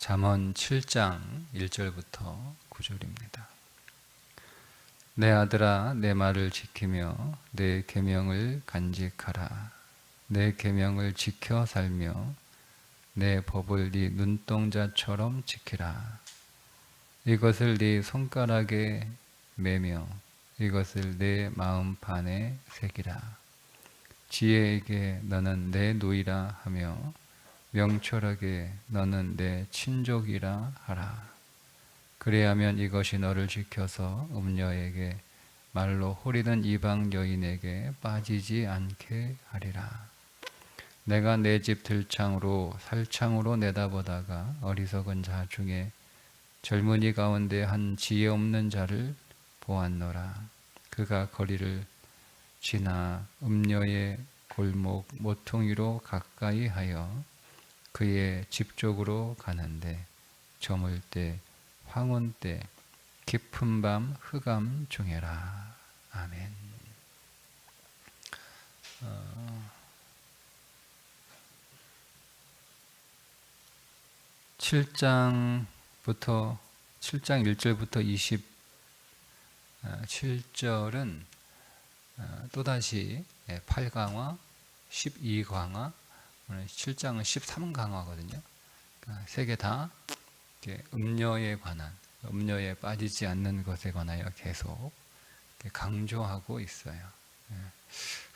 잠언 7장 1절부터 9절입니다. 내 아들아, 내 말을 지키며 내 계명을 간직하라. 내 계명을 지켜 살며 내 법을 네 눈동자처럼 지키라. 이것을 네 손가락에 매며 이것을 내 마음판에 새기라. 지혜에게 너는 내 노이라 하며 명철하게 너는 내 친족이라 하라. 그래야면 이것이 너를 지켜서 음녀에게 말로 호리는 이방 여인에게 빠지지 않게 하리라. 내가 내 집 들창으로 살창으로 내다보다가 어리석은 자 중에 젊은이 가운데 한 지혜 없는 자를 보았노라. 그가 거리를 지나 음녀의 골목 모퉁이로 가까이 하여 그의 집 쪽으로 가는데 저물 때 황혼 때 깊은 밤 흑암 중에라. 아멘. 7장 1절부터 27절은 또다시 8강화, 12강화, 7장은 13강화거든요. 세 개 다 음녀에 관한, 음녀에 빠지지 않는 것에 관하여 계속 강조하고 있어요.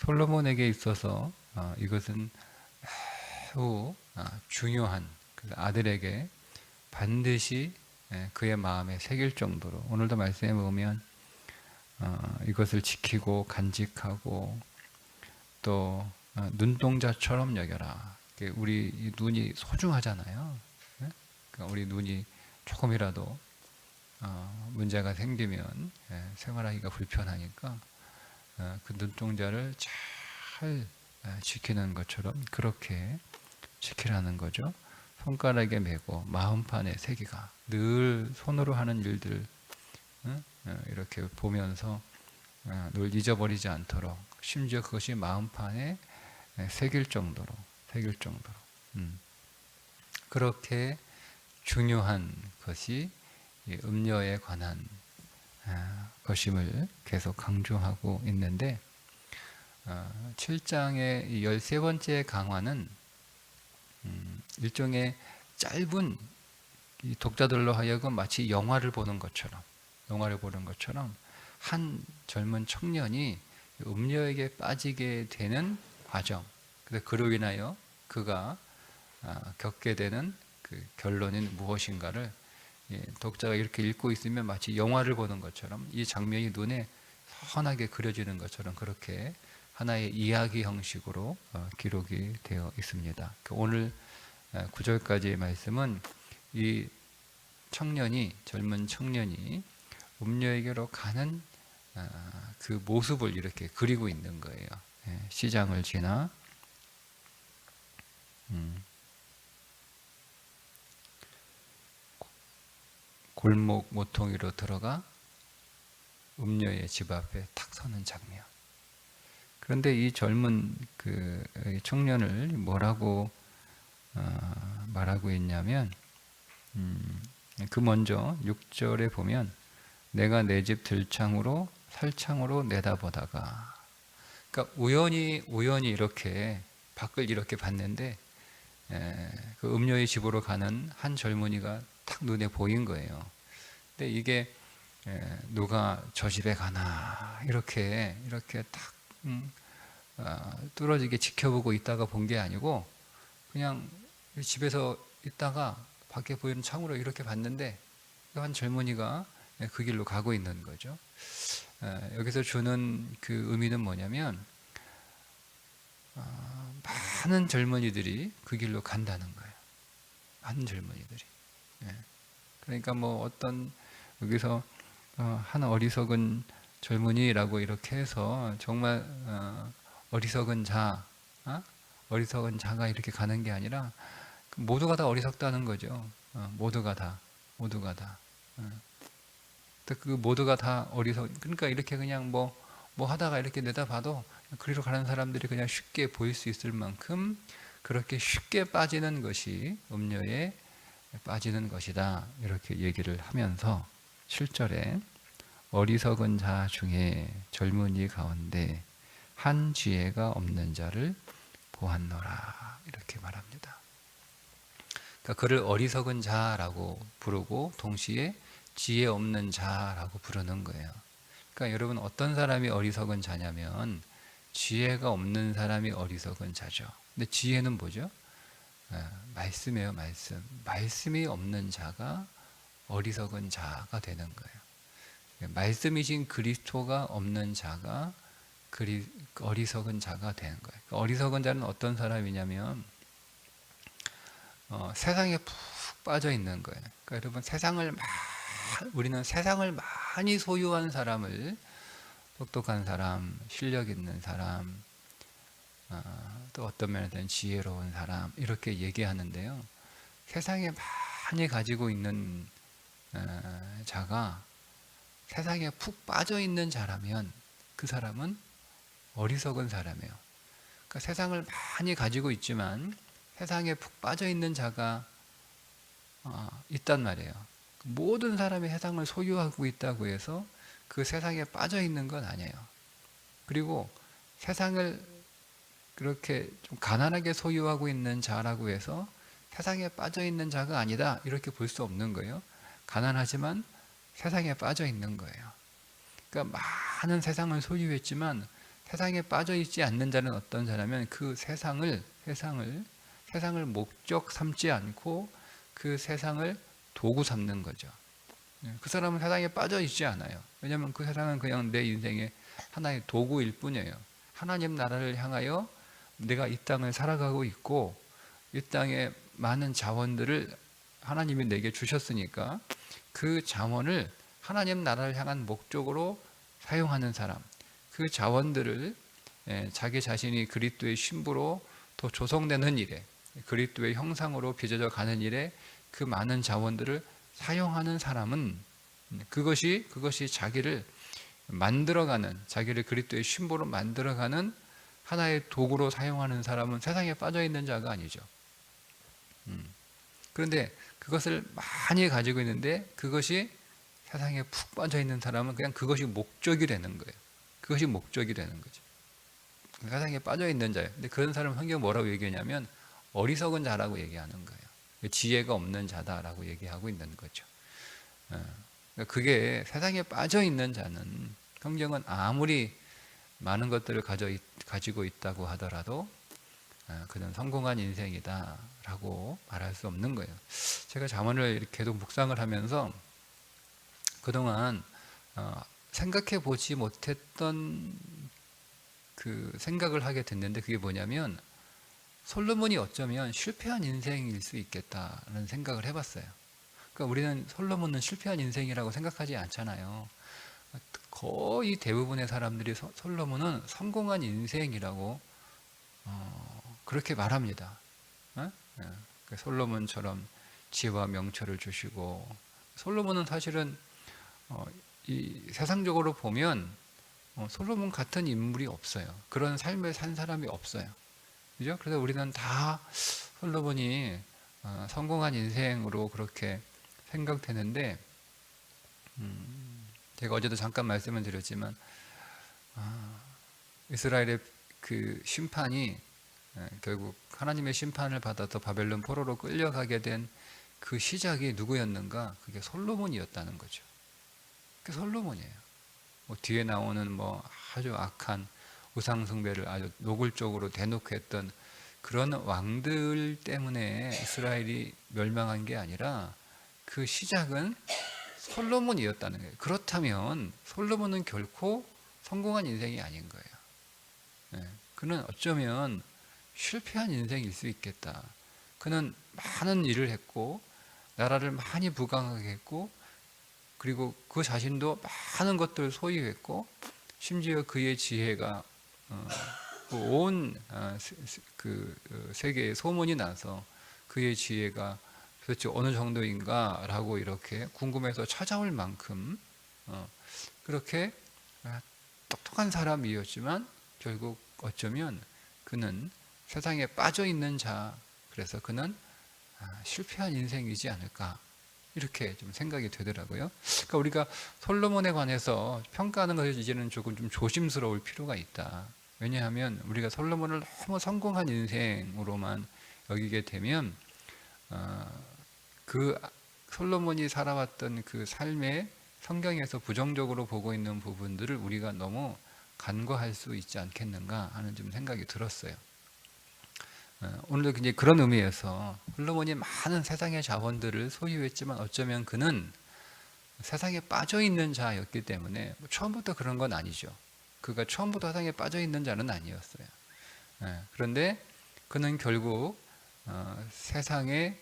솔로몬에게 있어서 이것은 매우 중요한, 아들에게 반드시 그의 마음에 새길 정도로, 오늘도 말씀해 보면 이것을 지키고 간직하고 또 눈동자처럼 여겨라. 우리 눈이 소중하잖아요. 그러니까 우리 눈이 조금이라도 문제가 생기면 생활하기가 불편하니까 그 눈동자를 잘 지키는 것처럼 그렇게 지키라는 거죠. 손가락에 메고 마음판에 새기가, 늘 손으로 하는 일들 이렇게 보면서 늘 잊어버리지 않도록, 심지어 그것이 마음판에 새길 정도로 그렇게 중요한 것이 음녀에 관한 것임을 계속 강조하고 있는데, 7장의 13번째 강화는 일종의 짧은, 독자들로 하여금 마치 영화를 보는 것처럼 한 젊은 청년이 음녀에게 빠지게 되는 과정, 그로 인하여 그가 겪게 되는 그 결론인 무엇인가를 독자가 이렇게 읽고 있으면 마치 영화를 보는 것처럼, 이 장면이 눈에 선하게 그려지는 것처럼 그렇게 하나의 이야기 형식으로 기록이 되어 있습니다. 오늘 9절까지의 말씀은 이 젊은 청년이 음녀에게로 가는 그 모습을 이렇게 그리고 있는 거예요. 시장을 지나 골목 모퉁이로 들어가 음녀의 집 앞에 탁 서는 장면. 그런데 이 젊은 그 청년을 뭐라고 말하고 있냐면, 그 먼저 6절에 보면 내가 내 집 들창으로 살창으로 내다보다가, 그러니까 우연히 이렇게 밖을 이렇게 봤는데 그 음녀의 집으로 가는 한 젊은이가 탁 눈에 보인 거예요. 근데 이게 누가 저 집에 가나 이렇게 탁 뚫어지게 지켜보고 있다가 본 게 아니고, 그냥 집에서 있다가 밖에 보이는 창으로 이렇게 봤는데 한 젊은이가 그 길로 가고 있는 거죠. 여기서 주는 그 의미는 뭐냐면, 많은 젊은이들이 그 길로 간다는 거예요. 많은 젊은이들이. 그러니까 뭐 어떤, 여기서 한 어리석은 젊은이라고 이렇게 해서 정말 어리석은 자가 이렇게 가는 게 아니라 모두가 다 어리석다는 거죠. 모두가 다. 그 모두가 다 그러니까 이렇게 그냥 뭐 하다가 이렇게 내다봐도 그리로 가는 사람들이 그냥 쉽게 보일 수 있을 만큼 그렇게 쉽게 빠지는 것이 음녀의 빠지는 것이다. 이렇게 얘기를 하면서 7절에 어리석은 자 중에 젊은이 가운데 한 지혜가 없는 자를 보았노라. 이렇게 말합니다. 그러니까 그를 어리석은 자라고 부르고 동시에 지혜 없는 자라고 부르는 거예요. 그러니까 여러분 어떤 사람이 어리석은 자냐면 지혜가 없는 사람이 어리석은 자죠. 근데 지혜는 뭐죠? 말씀이에요, 말씀. 말씀이 없는 자가 어리석은 자가 되는 거예요. 말씀이신 그리스도가 없는 자가 어리석은 자가 되는 거예요. 어리석은 자는 어떤 사람이냐면 세상에 푹 빠져 있는 거예요. 그러니까 여러분 우리는 세상을 많이 소유한 사람을 똑똑한 사람, 실력 있는 사람, 또 어떤 면에서는 지혜로운 사람 이렇게 얘기하는데요. 세상에 많이 가지고 있는 자가 세상에 푹 빠져 있는 자라면 그 사람은 어리석은 사람이에요. 그러니까 세상을 많이 가지고 있지만 세상에 푹 빠져 있는 자가 있단 말이에요. 모든 사람이 세상을 소유하고 있다고 해서 그 세상에 빠져 있는 건 아니에요. 그리고 세상을 그렇게 좀 가난하게 소유하고 있는 자라고 해서 세상에 빠져 있는 자가 아니다. 이렇게 볼 수 없는 거예요. 가난하지만 세상에 빠져 있는 거예요. 그러니까 많은 세상을 소유했지만 세상에 빠져 있지 않는 자는 어떤 자냐면 그 세상을 목적 삼지 않고 그 세상을 도구 삼는 거죠. 그 사람은 세상에 빠져 있지 않아요. 왜냐하면 그 세상은 그냥 내 인생의 하나의 도구일 뿐이에요. 하나님 나라를 향하여 내가 이 땅을 살아가고 있고 이 땅에 많은 자원들을 하나님이 내게 주셨으니까 그 자원을 하나님 나라를 향한 목적으로 사용하는 사람, 그 자원들을 자기 자신이 그리스도의 신부로 더 조성되는 일에, 그리스도의 형상으로 빚어져 가는 일에 그 많은 자원들을 사용하는 사람은 그것이 자기를 만들어가는, 자기를 그리스도의 신부로 만들어가는 하나의 도구로 사용하는 사람은 세상에 빠져 있는 자가 아니죠. 그런데 그것을 많이 가지고 있는데 그것이 세상에 푹 빠져 있는 사람은 그냥 그것이 목적이 되는 거예요. 그것이 목적이 되는 거죠. 세상에 빠져 있는 자예요. 근데 그런 사람은 성경 뭐라고 얘기하냐면 어리석은 자라고 얘기하는 거예요. 지혜가 없는 자다라고 얘기하고 있는 거죠. 그게 세상에 빠져 있는 자는 성경은 아무리 많은 것들을 가지고 있다고 하더라도 그는 성공한 인생이다라고 말할 수 없는 거예요. 제가 잠언을 이렇게 계속 묵상을 하면서 그동안 생각해 보지 못했던 그 생각을 하게 됐는데 그게 뭐냐면 솔로몬이 어쩌면 실패한 인생일 수 있겠다는 생각을 해봤어요. 그러니까 우리는 솔로몬은 실패한 인생이라고 생각하지 않잖아요. 거의 대부분의 사람들이 솔로몬은 성공한 인생이라고 그렇게 말합니다. 솔로몬처럼 지혜와 명철을 주시고 솔로몬은 사실은 이 세상적으로 보면 솔로몬 같은 인물이 없어요. 그런 삶을 산 사람이 없어요. 그죠? 그래서 우리는 다 솔로몬이 성공한 인생으로 그렇게 생각되는데 제가 어제도 잠깐 말씀을 드렸지만 이스라엘의 그 심판이 결국 하나님의 심판을 받아서 바벨론 포로로 끌려가게 된 그 시작이 누구였는가? 그게 솔로몬이었다는 거죠. 그게 솔로몬이에요. 뒤에 나오는 아주 악한 우상 숭배를 아주 노골적으로 대놓고 했던 그런 왕들 때문에 이스라엘이 멸망한 게 아니라 그 시작은 솔로몬이었다는 거예요. 그렇다면 솔로몬은 결코 성공한 인생이 아닌 거예요. 그는 어쩌면 실패한 인생일 수 있겠다. 그는 많은 일을 했고 나라를 많이 부강하게 했고 그리고 그 자신도 많은 것들을 소유했고 심지어 그의 지혜가 온 세계에 소문이 나서 그의 지혜가 도대체 어느 정도인가 라고 이렇게 궁금해서 찾아올 만큼 그렇게 똑똑한 사람이었지만 결국 어쩌면 그는 세상에 빠져 있는 자, 그래서 그는 실패한 인생이지 않을까 이렇게 좀 생각이 되더라고요. 그러니까 우리가 솔로몬에 관해서 평가하는 것이 이제는 조금 좀 조심스러울 필요가 있다. 왜냐하면 우리가 솔로몬을 너무 성공한 인생으로만 여기게 되면 그 솔로몬이 살아왔던 그 삶에 성경에서 부정적으로 보고 있는 부분들을 우리가 너무 간과할 수 있지 않겠는가 하는 좀 생각이 들었어요. 오늘도 이제 그런 의미에서 솔로몬이 많은 세상의 자원들을 소유했지만 어쩌면 그는 세상에 빠져 있는 자였기 때문에 처음부터 그런 건 아니죠. 그가 처음부터 세상에 빠져 있는 자는 아니었어요. 그런데 그는 결국 세상에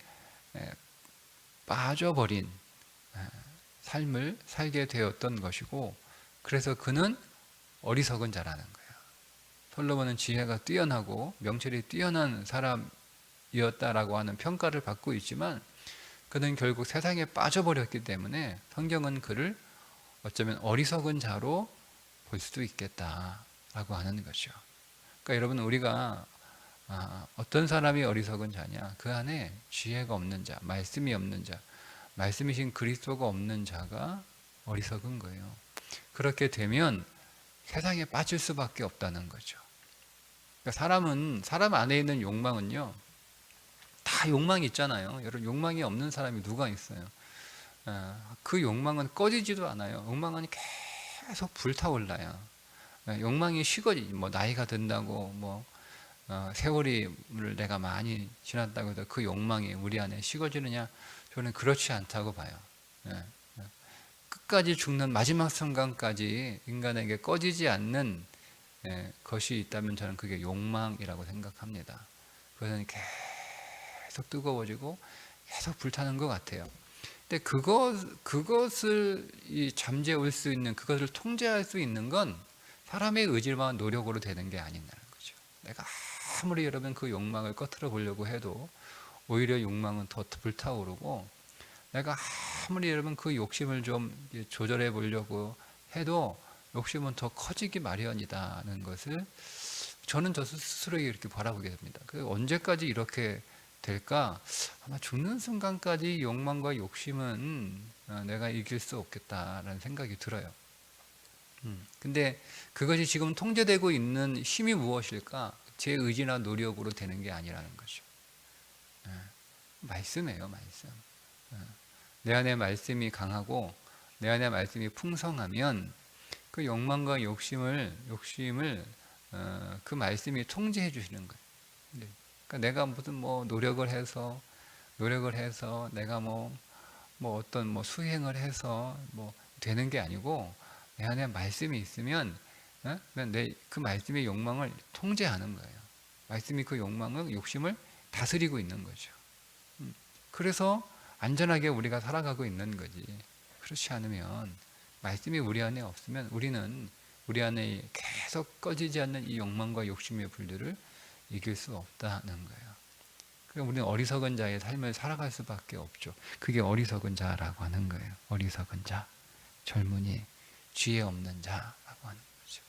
빠져버린 삶을 살게 되었던 것이고, 그래서 그는 어리석은 자라는 거예요. 솔로몬은 지혜가 뛰어나고 명철이 뛰어난 사람이었다라고 하는 평가를 받고 있지만 그는 결국 세상에 빠져버렸기 때문에 성경은 그를 어쩌면 어리석은 자로 볼 수도 있겠다라고 하는 거죠. 그러니까 여러분, 우리가 어떤 사람이 어리석은 자냐? 그 안에 지혜가 없는 자, 말씀이 없는 자, 말씀이신 그리스도가 없는 자가 어리석은 거예요. 그렇게 되면 세상에 빠질 수밖에 없다는 거죠. 그러니까 사람 안에 있는 욕망은요, 다 욕망이 있잖아요. 여러분, 욕망이 없는 사람이 누가 있어요? 그 욕망은 꺼지지도 않아요. 욕망은 계속 불타올라요. 욕망이 식어지, 뭐 나이가 든다고, 뭐 세월을 내가 많이 지났다고 해서 그 욕망이 우리 안에 식어지느냐? 저는 그렇지 않다고 봐요. 끝까지 죽는 마지막 순간까지 인간에게 꺼지지 않는 것이 있다면 저는 그게 욕망이라고 생각합니다. 그것은 계속 뜨거워지고 계속 불타는 것 같아요. 근데 그것을 잠재울 수 있는, 그것을 통제할 수 있는 건 사람의 의지와 노력으로 되는 게 아니라는 거죠. 내가 아무리 여러분 그 욕망을 꺼트려 보려고 해도 오히려 욕망은 더 불타오르고, 내가 아무리 여러분 그 욕심을 좀 조절해 보려고 해도 욕심은 더 커지기 마련이다는 것을 저는 저 스스로에게 이렇게 바라보게 됩니다. 언제까지 이렇게 될까? 아마 죽는 순간까지 욕망과 욕심은 내가 이길 수 없겠다라는 생각이 들어요. 근데 그것이 지금 통제되고 있는 힘이 무엇일까? 제 의지나 노력으로 되는 게 아니라는 거죠. 말씀이에요, 말씀. 내 안에 말씀이 강하고 내 안에 말씀이 풍성하면 그 욕망과 욕심을 그 말씀이 통제해 주시는 거예요. 그러니까 내가 무슨 뭐 노력을 해서 내가 뭐 어떤 수행을 해서 뭐 되는 게 아니고, 내 안에 말씀이 있으면 그 말씀의 욕망을 통제하는 거예요. 말씀이 그 욕망을, 욕심을 다스리고 있는 거죠. 그래서 안전하게 우리가 살아가고 있는 거지. 그렇지 않으면, 말씀이 우리 안에 없으면 우리는 우리 안에 계속 꺼지지 않는 이 욕망과 욕심의 불들을 이길 수 없다는 거예요. 그러니까 우리는 어리석은 자의 삶을 살아갈 수밖에 없죠. 그게 어리석은 자라고 하는 거예요. 어리석은 자, 젊은이, 지혜 없는 자라고 하는 거죠.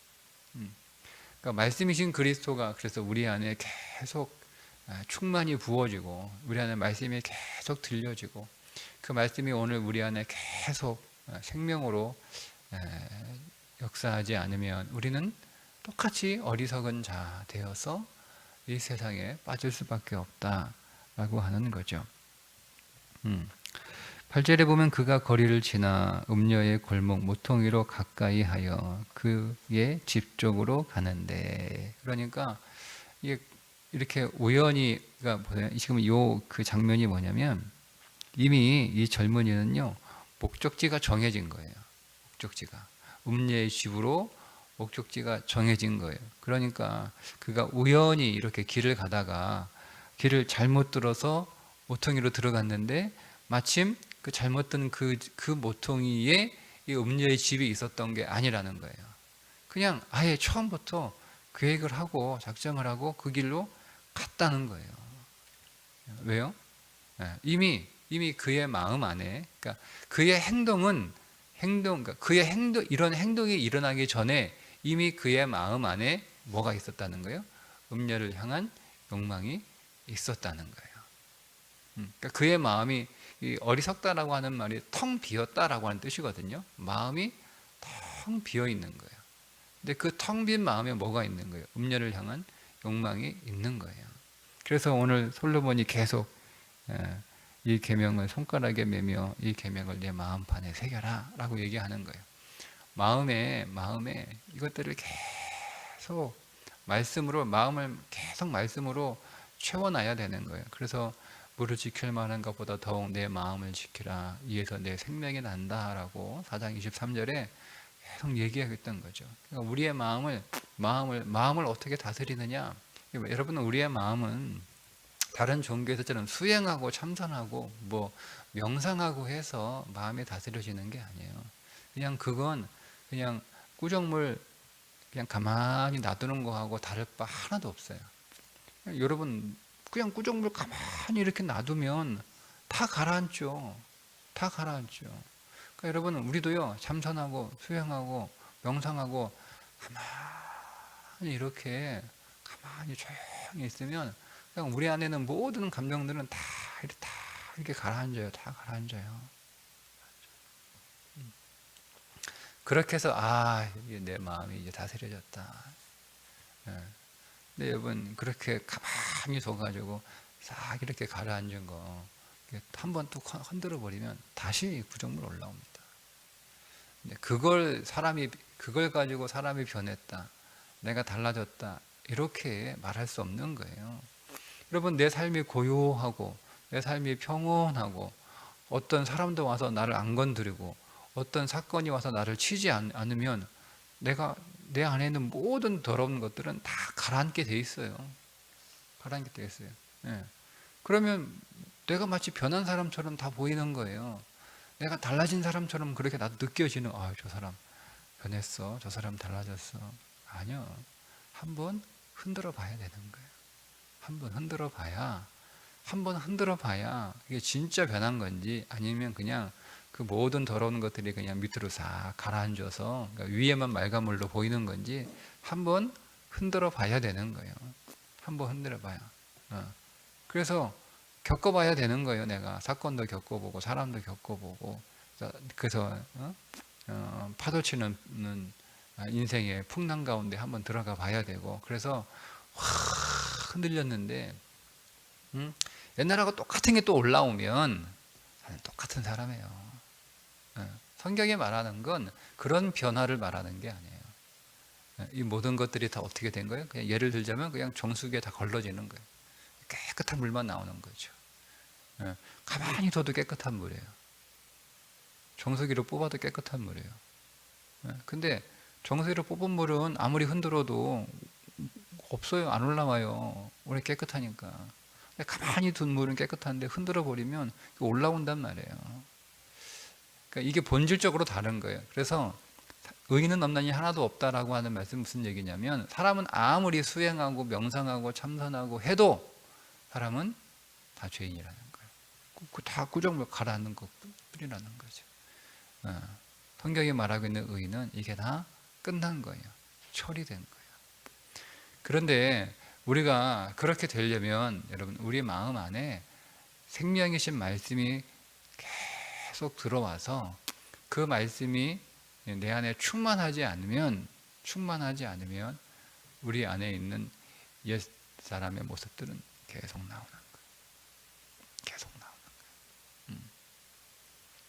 그러니까 말씀이신 그리스도가 그래서 우리 안에 계속 충만히 부어지고, 우리 안에 말씀이 계속 들려지고, 그 말씀이 오늘 우리 안에 계속 생명으로 역사하지 않으면 우리는 똑같이 어리석은 자 되어서 이 세상에 빠질 수밖에 없다라고 하는 거죠. 8절에 보면 그가 거리를 지나 음녀의 골목 모퉁이로 가까이 하여 그의 집 쪽으로 가는데, 그러니까 이게 이렇게 우연히, 그러니까 지금 그 장면이 뭐냐면, 이미 이 젊은이는요 목적지가 정해진 거예요. 목적지가 음녀의 집으로 목적지가 정해진 거예요. 그러니까 그가 우연히 이렇게 길을 가다가 길을 잘못 들어서 모퉁이로 들어갔는데, 마침 그 잘못 든 그 모퉁이에 이 음녀의 집이 있었던 게 아니라는 거예요. 그냥 아예 처음부터 계획을 하고 작정을 하고 그 길로 갔다는 거예요. 왜요? 이미 그의 마음 안에, 그러니까 그의 이런 행동이 일어나기 전에 이미 그의 마음 안에 뭐가 있었다는 거예요? 음녀를 향한 욕망이 있었다는 거예요. 그러니까 그의 마음이 이 어리석다라고 하는 말이 텅 비었다라고 하는 뜻이거든요. 마음이 텅 비어 있는 거예요. 근데 그 텅 빈 마음에 뭐가 있는 거예요? 음녀를 향한 욕망이 있는 거예요. 그래서 오늘 솔로몬이 계속 이 계명을 손가락에 매며 이 계명을 내 마음판에 새겨라라고 얘기하는 거예요. 마음에 이것들을 계속 말씀으로 마음을 계속 말씀으로 채워놔야 되는 거예요. 그래서 무릇 지킬 만한 것보다 더욱 내 마음을 지키라. 이에서 내 생명이 난다라고 4장 23절에 계속 얘기하겠던 거죠. 그러니까 우리의 마음을 어떻게 다스리느냐? 여러분은 우리의 마음은 다른 종교에서처럼 수행하고 참선하고 뭐 명상하고 해서 마음이 다스려지는 게 아니에요. 그냥 그건 그냥 꾸정물 그냥 가만히 놔두는 거하고 다를 바 하나도 없어요. 여러분 그냥 꾸정물 가만히 이렇게 놔두면 다 가라앉죠. 다 가라앉죠. 그러니까 여러분 우리도요 참선하고 수행하고 명상하고 가만히 이렇게 가만히 조용히 있으면 그냥 우리 안에는 모든 감정들은 다 이렇게 가라앉아요. 다 가라앉아요. 그렇게 해서 내 마음이 이제 다스려졌다. 근데 여러분 그렇게 가만히 둬가지고 싹 이렇게 가라앉은 거 한번 또 흔들어 버리면 다시 구정물 올라옵니다. 근데 그걸 가지고 사람이 변했다, 내가 달라졌다 이렇게 말할 수 없는 거예요. 여러분 내 삶이 고요하고 내 삶이 평온하고 어떤 사람도 와서 나를 안 건드리고 어떤 사건이 와서 나를 치지 않으면 내 안에 있는 모든 더러운 것들은 다 가라앉게 돼 있어요. 가라앉게 돼 있어요. 예. 그러면 내가 마치 변한 사람처럼 다 보이는 거예요. 내가 달라진 사람처럼 그렇게 나도 느껴지는, 저 사람 변했어. 저 사람 달라졌어. 아니요. 한번 흔들어 봐야 되는 거예요. 한번 흔들어 봐야 이게 진짜 변한 건지 아니면 그냥 그 모든 더러운 것들이 그냥 밑으로 싹 가라앉아서 그러니까 위에만 맑은 물로 보이는 건지 한번 흔들어 봐야 되는 거예요. 한번 흔들어 봐요. 그래서 겪어봐야 되는 거예요. 내가 사건도 겪어보고 사람도 겪어보고 그래서 파도치는 인생의 풍랑 가운데 한번 들어가 봐야 되고 그래서 확 흔들렸는데 옛날하고 똑같은 게 또 올라오면 똑같은 사람이에요. 성경이 말하는 건 그런 변화를 말하는 게 아니에요. 이 모든 것들이 다 어떻게 된 거예요? 그냥 예를 들자면 그냥 정수기에 다 걸러지는 거예요. 깨끗한 물만 나오는 거죠. 가만히 둬도 깨끗한 물이에요. 정수기로 뽑아도 깨끗한 물이에요. 근데 정수기로 뽑은 물은 아무리 흔들어도 없어요. 안 올라와요. 원래 깨끗하니까. 가만히 둔 물은 깨끗한데 흔들어 버리면 올라온단 말이에요. 그러니까 이게 본질적으로 다른 거예요. 그래서 의인은 없나니 하나도 없다라고 하는 말씀은 무슨 얘기냐면 사람은 아무리 수행하고 명상하고 참선하고 해도 사람은 다 죄인이라는 거예요. 다 꾸정물 가라앉는 것뿐이라는 거죠. 성경이 말하고 있는 의인은 이게 다 끝난 거예요. 처리된 거예요. 그런데 우리가 그렇게 되려면 여러분 우리 마음 안에 생명이신 말씀이 계속 들어와서 그 말씀이 내 안에 충만하지 않으면 우리 안에 있는 옛 사람의 모습들은 계속 나오는 거예요. 계속 나오는 거예요.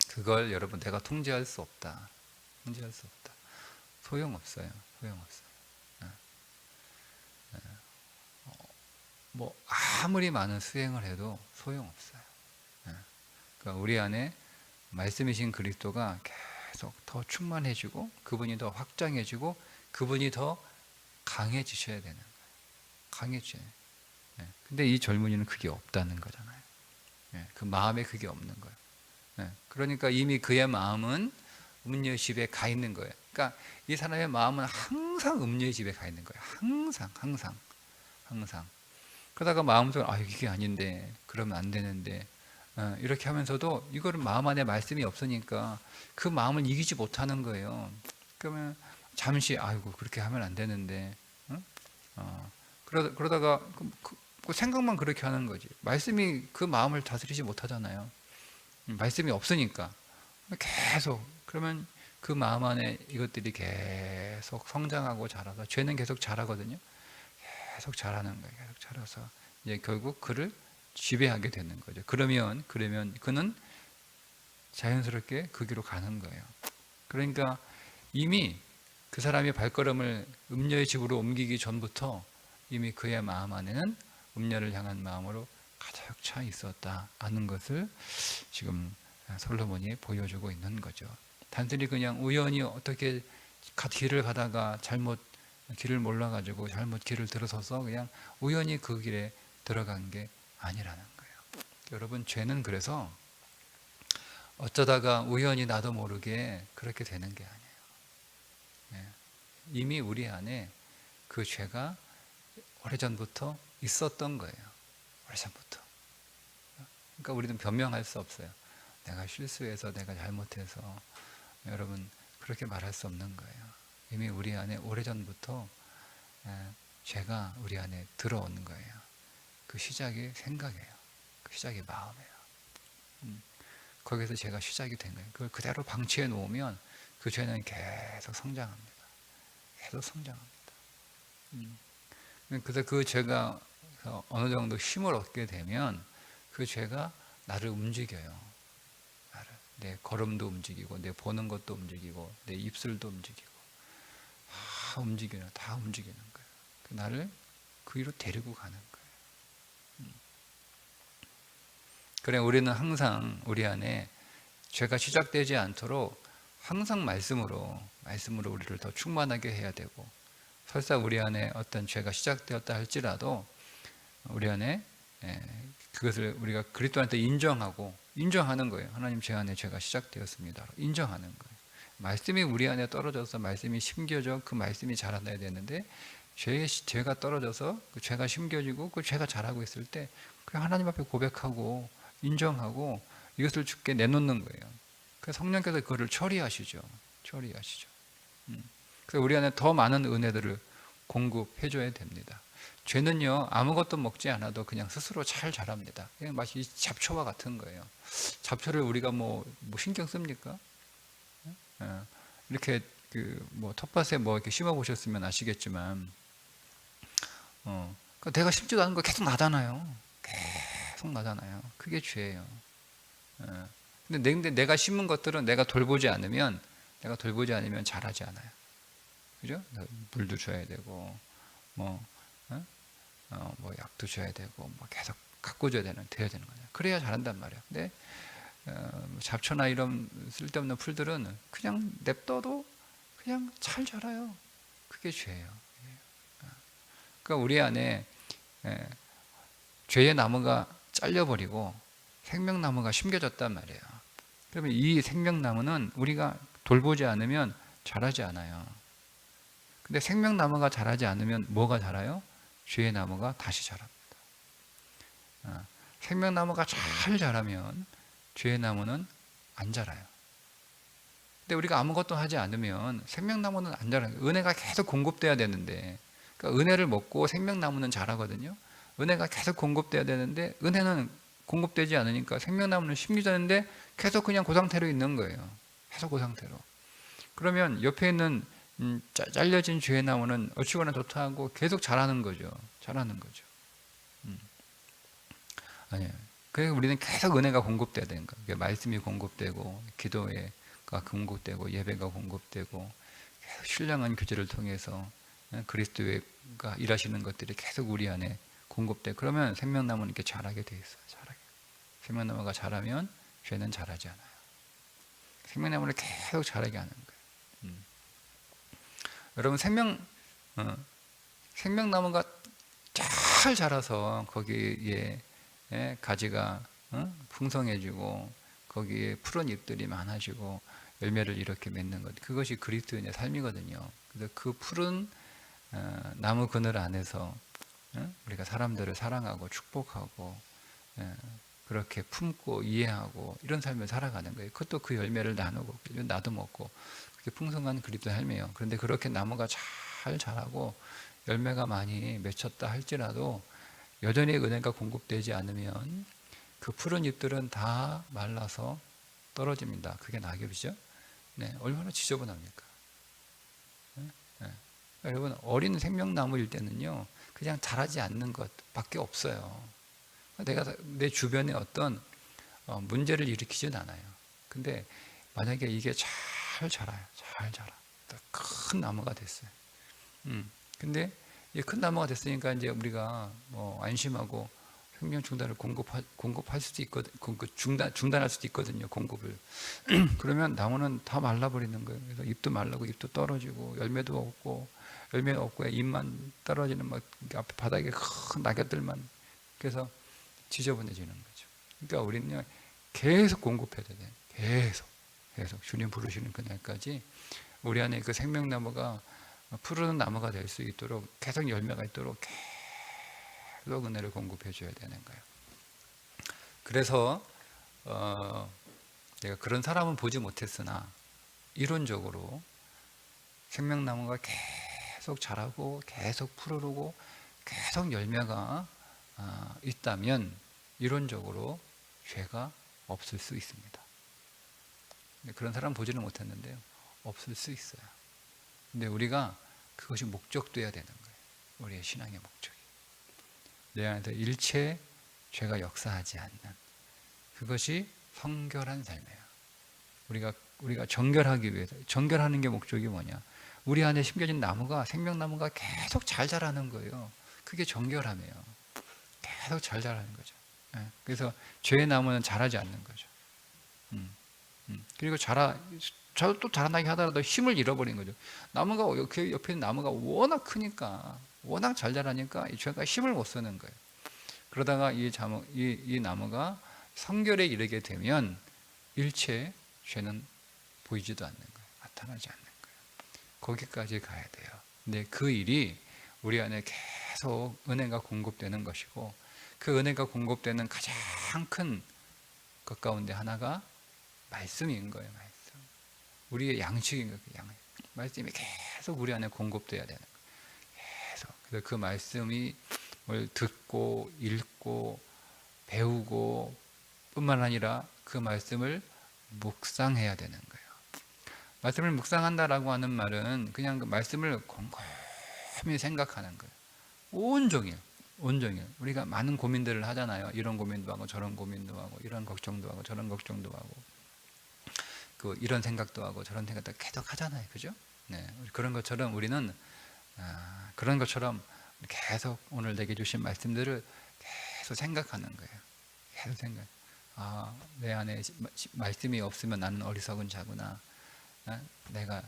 그걸 여러분 내가 통제할 수 없다. 소용없어요. 뭐 아무리 많은 수행을 해도 소용없어요. 그러니까 우리 안에 말씀이신 그리스도가 계속 더 충만해지고 그분이 더 확장해지고 그분이 더 강해지셔야 되는 거예요. 강해져요. 근데 이 젊은이는 그게 없다는 거잖아요. 그 마음에 그게 없는 거예요. 그러니까 이미 그의 마음은 음녀의 집에 가 있는 거예요. 그러니까 이 사람의 마음은 항상 음녀의 집에 가 있는 거예요. 항상. 그러다가 마음속으로 이게 아닌데 그러면 안 되는데 이렇게 하면서도 이거를 마음 안에 말씀이 없으니까 그 마음을 이기지 못하는 거예요. 그러면 잠시 그렇게 하면 안 되는데 그러다가 그 생각만 그렇게 하는 거지. 말씀이 그 마음을 다스리지 못하잖아요. 말씀이 없으니까 계속. 그러면 그 마음 안에 이것들이 계속 성장하고 자라서, 죄는 계속 자라거든요. 계속 자라는 거예요. 계속 자라서 이제 결국 그를 지배하게 되는 거죠. 그러면 그는 자연스럽게 그 길로 가는 거예요. 그러니까 이미 그 사람이 발걸음을 음녀의 집으로 옮기기 전부터 이미 그의 마음 안에는 음녀를 향한 마음으로 가득 차 있었다는 것을 지금 솔로몬이 보여주고 있는 거죠. 단순히 그냥 우연히 어떻게 길을 가다가 잘못 길을 몰라가지고 잘못 길을 들어서서 그냥 우연히 그 길에 들어간 게 아니라는 거예요. 여러분, 죄는 그래서 어쩌다가 우연히 나도 모르게 그렇게 되는 게 아니에요. 이미 우리 안에 그 죄가 오래전부터 있었던 거예요. 오래전부터. 그러니까 우리는 변명할 수 없어요. 내가 실수해서, 내가 잘못해서. 여러분, 그렇게 말할 수 없는 거예요. 이미 우리 안에 오래전부터 죄가 우리 안에 들어온 거예요. 그 시작이 생각이에요. 그 시작이 마음이에요. 거기서 죄가 시작이 된 거예요. 그걸 그대로 방치해 놓으면 그 죄는 계속 성장합니다. 계속 성장합니다. 그래서 그 죄가 어느 정도 힘을 얻게 되면 그 죄가 나를 움직여요. 내 걸음도 움직이고, 내 보는 것도 움직이고, 내 입술도 움직이고, 다 움직이는 거예요. 나를 그 위로 데리고 가는 거예요. 그래, 우리는 항상 우리 안에 죄가 시작되지 않도록 항상 말씀으로 우리를 더 충만하게 해야 되고, 설사 우리 안에 어떤 죄가 시작되었다 할지라도 우리 안에 그것을 우리가 그리스도한테 인정하는 거예요. 하나님, 제 안에 죄가 시작되었습니다. 인정하는 거예요. 말씀이 우리 안에 떨어져서 말씀이 심겨져 그 말씀이 자라나야 되는데, 죄가 떨어져서 그 죄가 심겨지고 그 죄가 자라고 있을 때 그냥 하나님 앞에 고백하고 인정하고 이것을 주께 내놓는 거예요. 그래서 성령께서 그거를 처리하시죠. 그래서 우리 안에 더 많은 은혜들을 공급해줘야 됩니다. 죄는요, 아무것도 먹지 않아도 그냥 스스로 잘 자랍니다. 그냥 마치 잡초와 같은 거예요. 잡초를 우리가 뭐 신경 씁니까? 이렇게 텃밭에 이렇게 심어 보셨으면 아시겠지만, 내가 심지도 않은 거 계속 나잖아요. 그게 죄예요. 근데 내가 심은 것들은 내가 돌보지 않으면 자라지 않아요. 그죠? 물도 줘야 되고, 약도 줘야 되고, 계속 가꿔줘야 돼야 되는 거죠. 그래야 자란단 말이에요. 근데 잡초나 이런 쓸데없는 풀들은 그냥 냅둬도 그냥 잘 자라요. 그게 죄예요. 그러니까 우리 안에 죄의 나무가 잘려버리고 생명나무가 심겨졌단 말이에요. 그러면 이 생명나무는 우리가 돌보지 않으면 자라지 않아요. 근데 생명나무가 자라지 않으면 뭐가 자라요? 죄의 나무가 다시 자랍니다. 생명나무가 잘 자라면 죄의 나무는 안 자라요. 근데 우리가 아무것도 하지 않으면 생명나무는 안 자라요. 은혜가 계속 공급돼야 되는데, 그러니까 은혜를 먹고 생명나무는 자라거든요. 은혜가 계속 공급돼야 되는데 은혜는 공급되지 않으니까 생명나무는 심겨졌는데 계속 그냥 그 상태로 있는 거예요. 계속 그 상태로. 그러면 옆에 있는 잘려진 죄의 나무는 어찌거나 좋다 하고 계속 자라는 거죠. 아니에요. 그래서 우리는 계속 은혜가 공급돼야 되는 거예요. 말씀이 공급되고, 기도가 공급되고, 예배가 공급되고, 계속 신령한 교제를 통해서 그리스도가 일하시는 것들이 계속 우리 안에 공급돼. 그러면 생명나무는 이렇게 자라게 돼 있어요. 생명나무가 자라면 죄는 자라지 않아요. 생명나무를 계속 자라게 하는 거예요. 여러분, 생명나무가 잘 자라서 거기에 가지가 풍성해지고 거기에 푸른 잎들이 많아지고 열매를 이렇게 맺는 것, 그것이 그리스도인의 삶이거든요. 그래서 그 푸른 나무 그늘 안에서 우리가 사람들을 사랑하고 축복하고 그렇게 품고 이해하고 이런 삶을 살아가는 거예요. 그것도 그 열매를 나누고 나도 먹고, 그게 풍성한 그리스도의 삶이에요. 그런데 그렇게 나무가 잘 자라고 열매가 많이 맺혔다 할지라도 여전히 은혜가 공급되지 않으면 그 푸른 잎들은 다 말라서 떨어집니다. 그게 낙엽이죠. 네, 얼마나 지저분합니까? 네? 네. 여러분, 어린 생명나무일 때는요, 그냥 자라지 않는 것밖에 없어요. 내가 내 주변에 어떤 문제를 일으키진 않아요. 근데 만약에 이게 잘 자라요. 잘 자라. 큰 나무가 됐어요. 근데 이 큰 나무가 됐으니까 이제 우리가 뭐 안심하고 생명 중단을 공급할 수도 있거든, 중단할 수도 있거든요, 공급을. 그러면 나무는 다 말라버리는 거예요. 그래서 잎도 말라고 잎도 떨어지고 열매도 없고 열매 없고 잎만 떨어지는 막 앞에 바닥에 큰 낙엽들만, 그래서 지저분해지는 거죠. 그러니까 우리는 계속 공급해야 돼요. 계속 주님 부르시는 그날까지 우리 안에 그 생명나무가 푸른 나무가 될 수 있도록, 계속 열매가 있도록 계속 은혜를 공급해 줘야 되는 거예요. 그래서 내가 그런 사람은 보지 못했으나 이론적으로 생명나무가 계속 자라고 계속 푸르르고 계속 열매가 있다면 이론적으로 죄가 없을 수 있습니다. 그런 사람 보지는 못했는데요, 없을 수 있어요. 근데 우리가 그것이 목적돼야 되는 거예요. 우리의 신앙의 목적이. 내 안에서 일체 죄가 역사하지 않는, 그것이 성결한 삶이에요. 우리가 정결하기 위해서, 정결하는 게 목적이 뭐냐? 우리 안에 심겨진 나무가, 생명나무가 계속 잘 자라는 거예요. 그게 정결함이에요. 계속 잘 자라는 거죠. 그래서 죄의 나무는 자라지 않는 거죠. 그리고 또 자라나게 하더라도 힘을 잃어버린 거죠. 나무가, 그 옆에 있는 나무가 워낙 크니까, 워낙 잘 자라니까 이 죄가 힘을 못 쓰는 거예요. 그러다가 이 나무가 성결에 이르게 되면 일체 죄는 보이지도 않는 거예요. 나타나지 않는 거예요. 거기까지 가야 돼요. 근데 그 일이 우리 안에 계속 은혜가 공급되는 것이고, 그 은혜가 공급되는 가장 큰 것 가운데 하나가 말씀인 거예요. 말씀. 우리의 양식인 거예요. 말씀이 계속 우리 안에 공급돼야 되는 거예요. 계속. 그래서 그 말씀이 뭘 듣고 읽고 배우고 뿐만 아니라 그 말씀을 묵상해야 되는 거예요. 말씀을 묵상한다라고 하는 말은 그냥 그 말씀을 곰곰이 생각하는 거예요. 온종일. 우리가 많은 고민들을 하잖아요. 이런 고민도 하고 저런 고민도 하고 이런 걱정도 하고 저런 걱정도 하고 이런 생각도 하고 저런 생각도 계속 하잖아요. 그죠? 네. 그런 것처럼 우리는 그런 것처럼 계속 오늘 내게 주신 말씀들을 계속 생각하는 거예요. 계속 생각. 내 안에 말씀이 없으면 나는 어리석은 자구나. 내가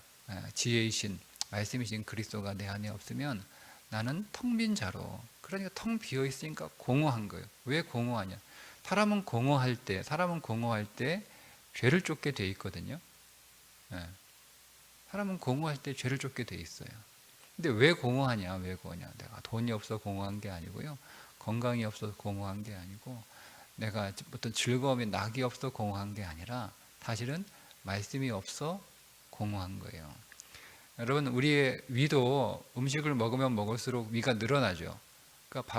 지혜이신 말씀이신 그리스도가 내 안에 없으면 나는 텅 빈 자로. 그러니까 텅 비어 있으니까 공허한 거예요. 왜 공허하냐? 사람은 공허할 때 죄를 쫓게 돼 있거든요. 사람은 공허할 때 죄를 쫓게 돼 있어요. 근데 왜 공허하냐? 내가 돈이 없어 공허한 게 아니고요. 건강이 없어서 공허한 게 아니고, 내가 어떤 즐거움이 낙이 없어 공허한 게 아니라 사실은 말씀이 없어 공허한 거예요. 여러분, 우리의 위도 음식을 먹으면 먹을수록 위가 늘어나죠. 그러니까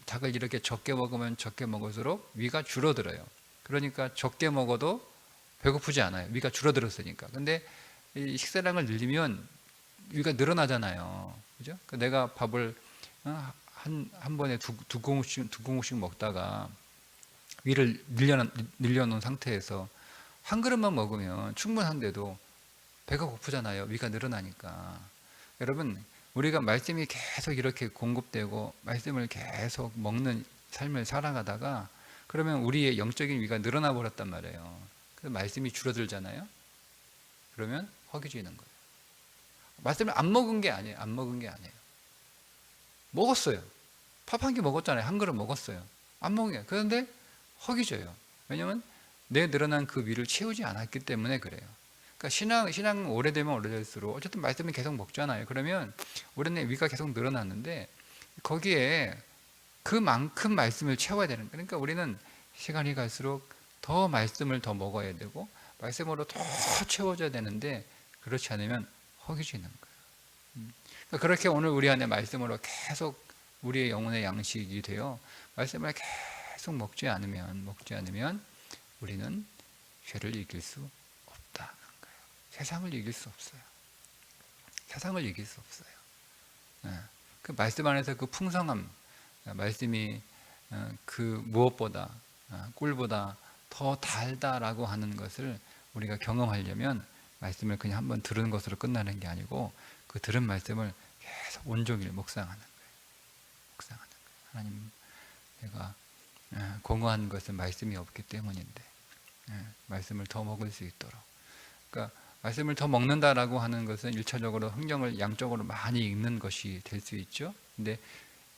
닭을 이렇게 적게 먹으면 적게 먹을수록 위가 줄어들어요. 그러니까 적게 먹어도 배고프지 않아요. 위가 줄어들었으니까. 근데 이 식사량을 늘리면 위가 늘어나잖아요. 그죠? 그러니까 내가 밥을 한 번에 두 공국씩 먹다가 위를 늘려놓은 상태에서 한 그릇만 먹으면 충분한데도 배가 고프잖아요. 위가 늘어나니까. 여러분, 우리가 말씀이 계속 이렇게 공급되고 말씀을 계속 먹는 삶을 살아가다가 그러면 우리의 영적인 위가 늘어나 버렸단 말이에요. 그래서 말씀이 줄어들잖아요. 그러면 허기지는 거예요. 말씀을 안 먹은 게 아니에요. 먹었어요. 밥 한 끼 먹었잖아요. 한 그릇 먹었어요. 안 먹은 게. 그런데 허기져요. 왜냐하면 내 늘어난 그 위를 채우지 않았기 때문에 그래요. 그러니까 신앙 오래되면 오래될수록 어쨌든 말씀을 계속 먹잖아요. 그러면 우리는 위가 계속 늘어났는데 거기에 그만큼 말씀을 채워야 되는 거예요. 그러니까 우리는 시간이 갈수록 더 말씀을 더 먹어야 되고 말씀으로 더 채워져야 되는데 그렇지 않으면 허기지는 거예요. 그러니까 그렇게 오늘 우리 안에 말씀으로 계속 우리의 영혼의 양식이 되어 말씀을 계속 먹지 않으면 우리는 죄를 이길 수 없다는 거예요. 세상을 이길 수 없어요. 세상을 이길 수 없어요. 그 말씀 안에서 그 풍성함, 말씀이 그 무엇보다 꿀보다 더 달다라고 하는 것을 우리가 경험하려면 말씀을 그냥 한번 들은 것으로 끝나는 게 아니고 그 들은 말씀을 계속 온종일 묵상하는 거예요. 묵상하는 거예요. 하나님, 내가 공허한 것은 말씀이 없기 때문인데 말씀을 더 먹을 수 있도록. 그러니까 말씀을 더 먹는다라고 하는 것은 일차적으로 성경을 양적으로 많이 읽는 것이 될 수 있죠. 근데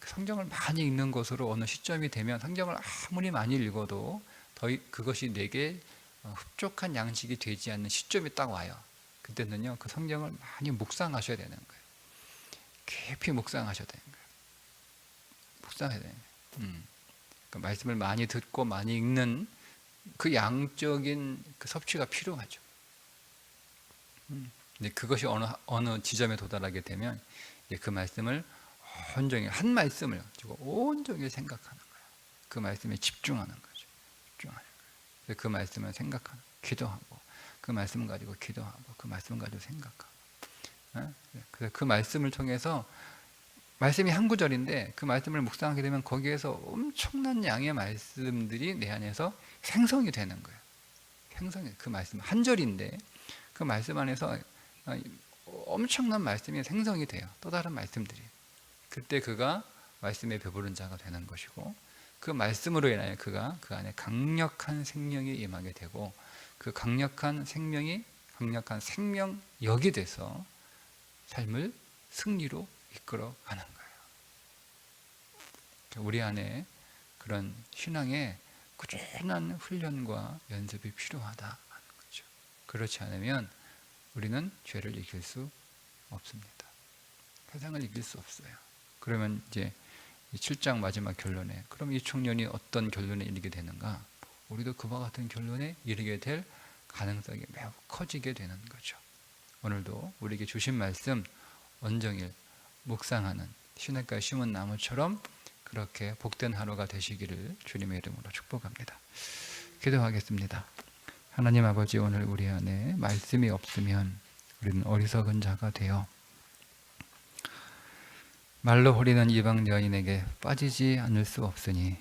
성경을 많이 읽는 것으로 어느 시점이 되면 성경을 아무리 많이 읽어도 더 그것이 내게 흡족한 양식이 되지 않는 시점이 딱 와요. 그때는요, 그 성경을 많이 묵상하셔야 되는 거예요. 깊이 묵상하셔야 되는 거예요. 묵상해야 되는 거예요. 그러니까 말씀을 많이 듣고 많이 읽는 그 양적인 그 섭취가 필요하죠. 근데 그것이 어느 지점에 도달하게 되면 그 말씀을 온종일 한 말씀을 가지고 온종일 생각하는 거예요. 그 말씀에 집중하는 거죠. 집중하는 거예요. 그 말씀을 생각하는, 기도하고 그 말씀 가지고 기도하고 그 말씀 가지고 생각하고. 그래서 그 말씀을 통해서 말씀이 한 구절인데 그 말씀을 묵상하게 되면 거기에서 엄청난 양의 말씀들이 내 안에서 생성이 되는 거예요. 생성이, 그 말씀 한 절인데 그 말씀 안에서 엄청난 말씀이 생성이 돼요. 또 다른 말씀들이. 그때 그가 말씀에 배부른 자가 되는 것이고 그 말씀으로 인하여 그가 그 안에 강력한 생명이 임하게 되고 그 강력한 생명이 강력한 생명력이 돼서 삶을 승리로 이끌어 가는 거예요. 우리 안에 그런 신앙의 꾸준한 훈련과 연습이 필요하다는 거죠. 그렇지 않으면 우리는 죄를 이길 수 없습니다. 세상을 이길 수 없어요. 그러면 이제 7장 마지막 결론에, 그럼 이 청년이 어떤 결론에 이르게 되는가? 우리도 그와 같은 결론에 이르게 될 가능성이 매우 커지게 되는 거죠. 오늘도 우리에게 주신 말씀 온종일 묵상하는 시냇가에 심은 나무처럼 그렇게 복된 하루가 되시기를 주님의 이름으로 축복합니다. 기도하겠습니다. 하나님 아버지, 오늘 우리 안에 말씀이 없으면 우리는 어리석은 자가 되어 말로 호리는 이방 여인에게 빠지지 않을 수 없으니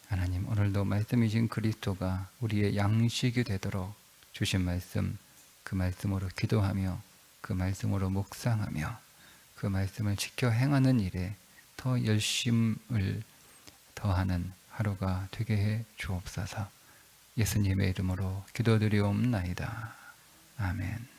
하나님, 오늘도 말씀이신 그리스도가 우리의 양식이 되도록 주신 말씀, 그 말씀으로 기도하며 그 말씀으로 묵상하며 그 말씀을 지켜 행하는 일에 더 열심을 더하는 하루가 되게 해 주옵소서. 예수님의 이름으로 기도드리옵나이다. 아멘.